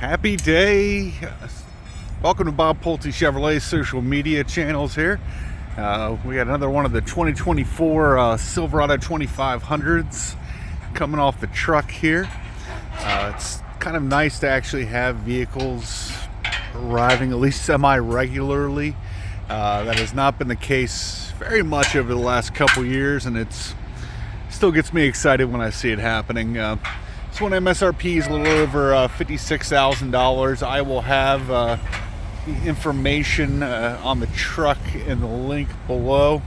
Happy day. Welcome to Bob Pulte Chevrolet social media channels here. We got another one of the 2024 Silverado 2500s coming off the truck here. It's kind of nice to actually have vehicles arriving at least semi-regularly. That has not been the case very much over the last couple years, and it's still gets me excited when I see it happening. This one MSRP is a little over $56,000. I will have the information on the truck in the link below.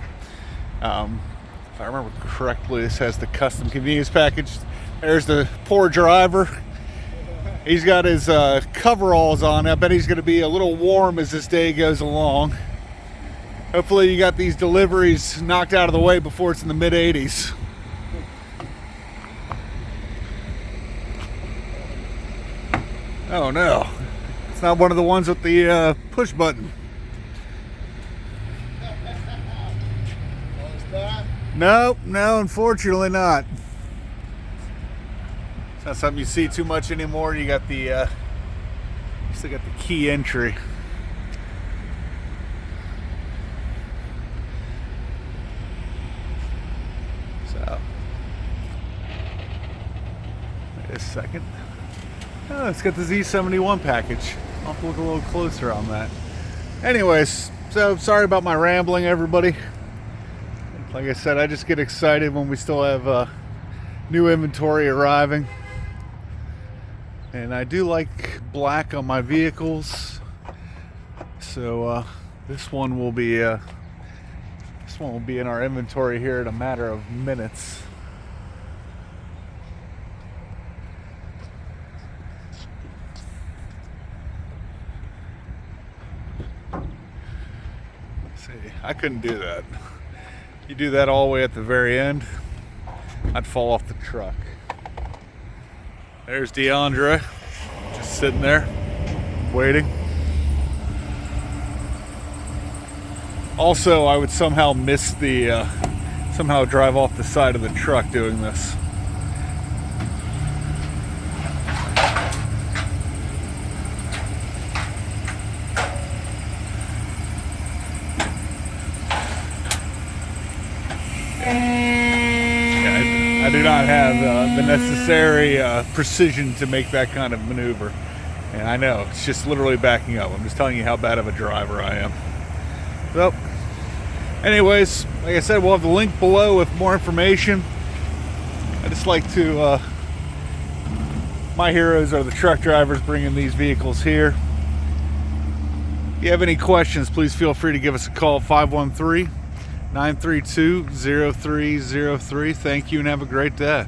If I remember correctly, this has the custom convenience package. There's the poor driver. He's got his coveralls on. I bet he's going to be a little warm as this day goes along. Hopefully you got these deliveries knocked out of the way before it's in the mid-80s. Oh no, it's not one of the ones with the push button. No, unfortunately not. It's not something you see too much anymore. You got the still got the key entry. So, wait a second. Oh, it's got the Z71 package. I'll have to look a little closer on that. Anyways, so sorry about my rambling, everybody. Like I said, I just get excited when we still have new inventory arriving. And I do like black on my vehicles. So this one will be in our inventory here in a matter of minutes. I couldn't do that. You do that all the way at the very end, I'd fall off the truck. There's DeAndre, just sitting there, waiting. Also, I would somehow miss somehow drive off the side of the truck doing this. I do not have the necessary precision to make that kind of maneuver. And I know, it's just literally backing up. I'm just telling you how bad of a driver I am. So, anyways, like I said, we'll have the link below with more information. I just like to, my heroes are the truck drivers bringing these vehicles here. If you have any questions, please feel free to give us a call at 513-932-0303. Thank you and have a great day.